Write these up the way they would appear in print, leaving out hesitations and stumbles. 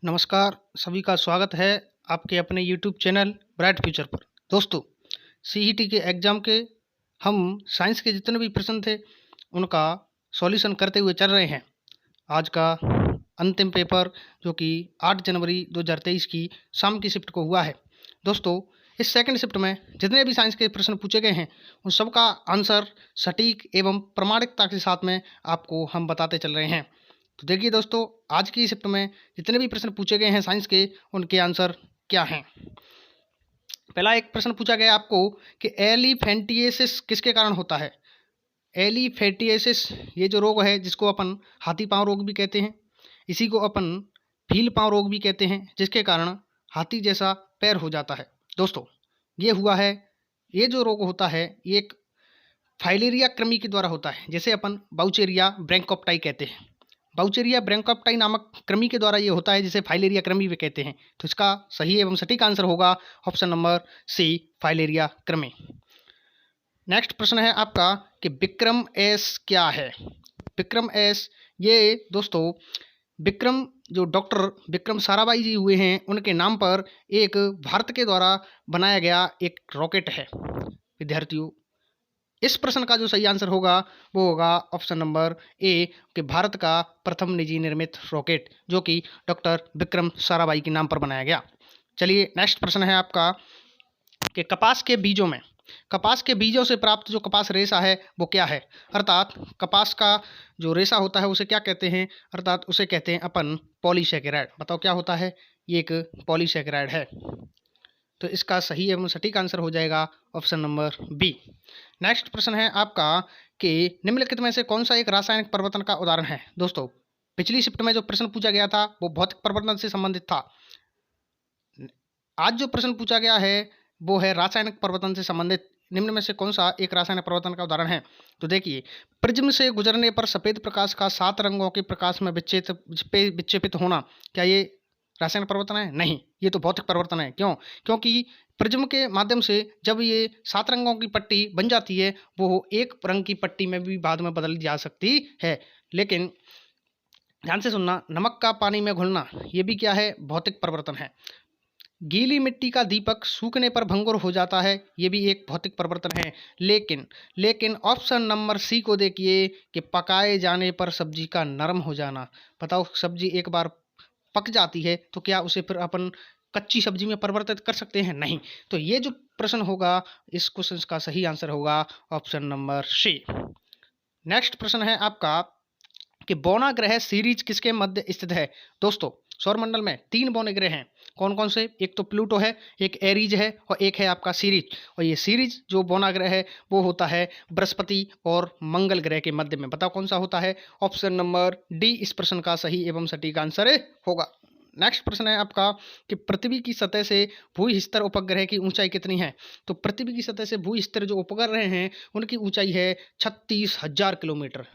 नमस्कार, सभी का स्वागत है आपके अपने यूट्यूब चैनल ब्राइट फ्यूचर पर। दोस्तों, सीईटी के एग्ज़ाम के हम साइंस के जितने भी प्रश्न थे, उनका सॉल्यूशन करते हुए चल रहे हैं। आज का अंतिम पेपर जो कि 8 जनवरी 2023 की शाम की शिफ्ट को हुआ है। दोस्तों, इस सेकंड शिफ्ट में जितने भी साइंस के प्रश्न पूछे गए हैं, उन सब का आंसर सटीक एवं प्रामाणिकता के साथ में आपको हम बताते चल रहे हैं। तो देखिए दोस्तों, आज की शिफ्ट में जितने भी प्रश्न पूछे गए हैं साइंस के, उनके आंसर क्या हैं। पहला एक प्रश्न पूछा गया आपको कि एलिफेंटिएसिस किसके कारण होता है। एलिफेंटिएसिस ये जो रोग है, जिसको अपन हाथी पांव रोग भी कहते हैं, इसी को अपन फील पांव रोग भी कहते हैं, जिसके कारण हाथी जैसा पैर हो जाता है। दोस्तों, ये हुआ है, ये जो रोग होता है, ये एक फाइलेरिया कृमि के द्वारा होता है, जिसे अपन बाउचेरिया ब्रैंकोप्टाई कहते हैं। बाउचेरिया ब्रैंकोप्टाई नामक कृमि के द्वारा ये होता है, जिसे फाइलेरिया कृमि भी कहते हैं। तो इसका सही एवं सटीक आंसर होगा ऑप्शन नंबर सी, फाइलेरिया कृमि। नेक्स्ट प्रश्न है आपका कि विक्रम एस क्या है। विक्रम एस ये दोस्तों विक्रम जो डॉक्टर विक्रम साराभाई जी हुए हैं, उनके नाम पर एक भारत के द्वारा बनाया गया एक रॉकेट है। विद्यार्थियों, इस प्रश्न का जो सही आंसर होगा वो होगा ऑप्शन नंबर ए कि भारत का प्रथम निजी निर्मित रॉकेट, जो कि डॉक्टर विक्रम साराभाई के नाम पर बनाया गया। चलिए, नेक्स्ट प्रश्न है आपका कि कपास के बीजों से प्राप्त जो कपास रेशा है वो क्या है। अर्थात कपास का जो रेशा होता है उसे क्या कहते हैं, अर्थात उसे कहते हैं अपन पॉलीसेकेराइड। बताओ क्या होता है, ये एक पॉलीसेकेराइड है। तो इसका सही एवं सटीक आंसर हो जाएगा ऑप्शन नंबर बी। नेक्स्ट प्रश्न है आपका कि निम्नलिखित में से कौन सा एक रासायनिक परिवर्तन का उदाहरण है। दोस्तों, पिछली शिफ्ट में जो प्रश्न पूछा गया था वो भौतिक परिवर्तन से संबंधित था। आज जो प्रश्न पूछा गया है वो है रासायनिक परिवर्तन से संबंधित। निम्न में से कौन सा एक रासायनिक परिवर्तन का उदाहरण है। तो देखिए, प्रिज्म से गुजरने पर सफेद प्रकाश का 7 रंगों के प्रकाश में विक्षेपित होना, क्या ये रासायनिक परिवर्तन है? नहीं, ये तो भौतिक परिवर्तन है। क्यों? क्योंकि प्रिज्म के माध्यम से जब ये 7 रंगों की पट्टी बन जाती है, वो एक रंग की पट्टी में भी बाद में बदल जा सकती है। लेकिन ध्यान से सुनना, नमक का पानी में घुलना, ये भी क्या है, भौतिक परिवर्तन है। गीली मिट्टी का दीपक सूखने पर भंगुर हो जाता है, ये भी एक भौतिक परिवर्तन है। लेकिन ऑप्शन नंबर सी को देखिए कि पकाए जाने पर सब्जी का नरम हो जाना। बताओ, सब्जी एक बार पक जाती है तो क्या उसे फिर अपन कच्ची सब्जी में परिवर्तित कर सकते हैं? नहीं। तो ये जो प्रश्न होगा, इस क्वेश्चन का सही आंसर होगा ऑप्शन नंबर सी। नेक्स्ट प्रश्न है आपका कि बौना ग्रह सीरीज किसके मध्य स्थित है। दोस्तों, सौरमंडल में 3 बौने ग्रह हैं। कौन कौन से? एक तो प्लूटो है, एक एरीज है और एक है आपका सीरीज। और ये सीरीज जो बौना ग्रह है वो होता है बृहस्पति और मंगल ग्रह के मध्य में। बताओ कौन सा होता है? ऑप्शन नंबर डी इस प्रश्न का सही एवं सटीक आंसर होगा। नेक्स्ट प्रश्न है आपका कि पृथ्वी की सतह से भूस्तर उपग्रह की ऊंचाई कितनी है। तो पृथ्वी की सतह से भूस्तर जो उपग्रह हैं, उनकी ऊंचाई है 36,000 किलोमीटर।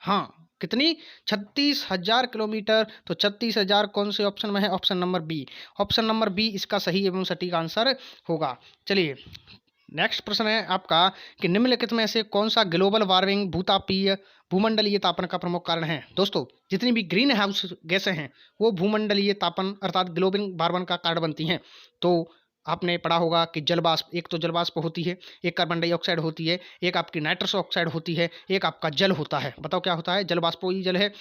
हाँ, कितनी? 36,000 किलोमीटर। तो 36,000 कौन से ऑप्शन में है? Option number b. Option number b इसका सही एवं सटीक आंसर होगा। चलिए, नेक्स्ट प्रश्न है आपका कि निम्नलिखित में से कौन सा ग्लोबल वार्मिंग भूतापीय भूमंडलीय तापन का प्रमुख कारण है। दोस्तों, जितनी भी ग्रीन हाउस गैसें हैं वो भूमंडलीय तापन अर्थात ग्लोबल वार्मिंग का कारण बनती हैं। तो आपने पढ़ा होगा कि जलवाष्प, एक तो जलवाष्प होती है, एक कार्बन डाइऑक्साइड होती है, एक आपकी नाइट्रस ऑक्साइड होती है, एक आपका जल होता है। बताओ क्या होता है? जलवाष्प ही जल है।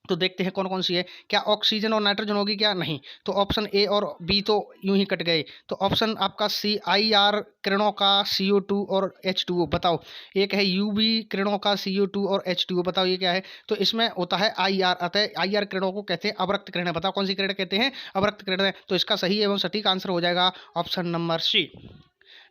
तो देखते हैं कौन कौन सी है। क्या ऑक्सीजन और नाइट्रोजन होगी? क्या नहीं। तो ऑप्शन ए और बी तो यूं ही कट गए। तो ऑप्शन आपका सी, आई आर किरणों का CO2 और H2O। बताओ, एक है यूवी किरणों का CO2 और H2O। बताओ ये क्या है? तो इसमें होता है IR। अतः IR किरणों को कहते हैं अवरक्त किरण। बताओ कौन सी किरण कहते हैं? अवरक्त किरण। तो इसका सही एवं सटीक आंसर हो जाएगा ऑप्शन नंबर सी।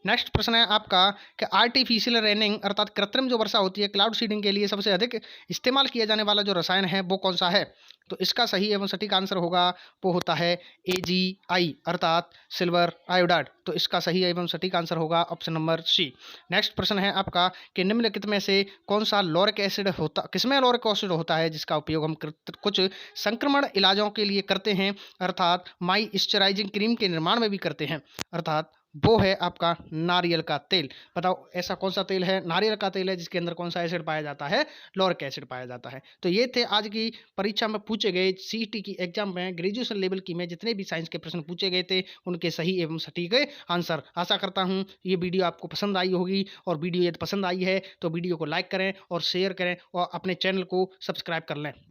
नेक्स्ट प्रश्न है आपका कि आर्टिफिशियल रेनिंग अर्थात कृत्रिम जो वर्षा होती है, क्लाउड सीडिंग के लिए सबसे अधिक इस्तेमाल किया जाने वाला जो रसायन है वो कौन सा है। तो इसका सही एवं सटीक आंसर होगा वो होता है AgI अर्थात सिल्वर आयोडाइड। तो इसका सही एवं सटीक आंसर होगा ऑप्शन नंबर सी। नेक्स्ट प्रश्न है आपका कि निम्नलिखित में से कौन सा लॉरिक एसिड होता, किसमें लॉरिक एसिड होता है जिसका उपयोग हम कुछ संक्रमण इलाजों के लिए करते हैं, अर्थात मॉइस्चराइजिंग क्रीम के निर्माण में भी करते हैं, अर्थात वो है आपका नारियल का तेल। बताओ ऐसा कौन सा तेल है? नारियल का तेल है जिसके अंदर कौन सा एसिड पाया जाता है? लॉरिक एसिड पाया जाता है। तो ये थे आज की परीक्षा में पूछे गए, सीईटी की एग्जाम में ग्रेजुएशन लेवल की में जितने भी साइंस के प्रश्न पूछे गए थे उनके सही एवं सटीक आंसर। आशा करता हूँ ये वीडियो आपको पसंद आई होगी, और वीडियो यदि पसंद आई है तो वीडियो को लाइक करें और शेयर करें और अपने चैनल को सब्सक्राइब कर लें।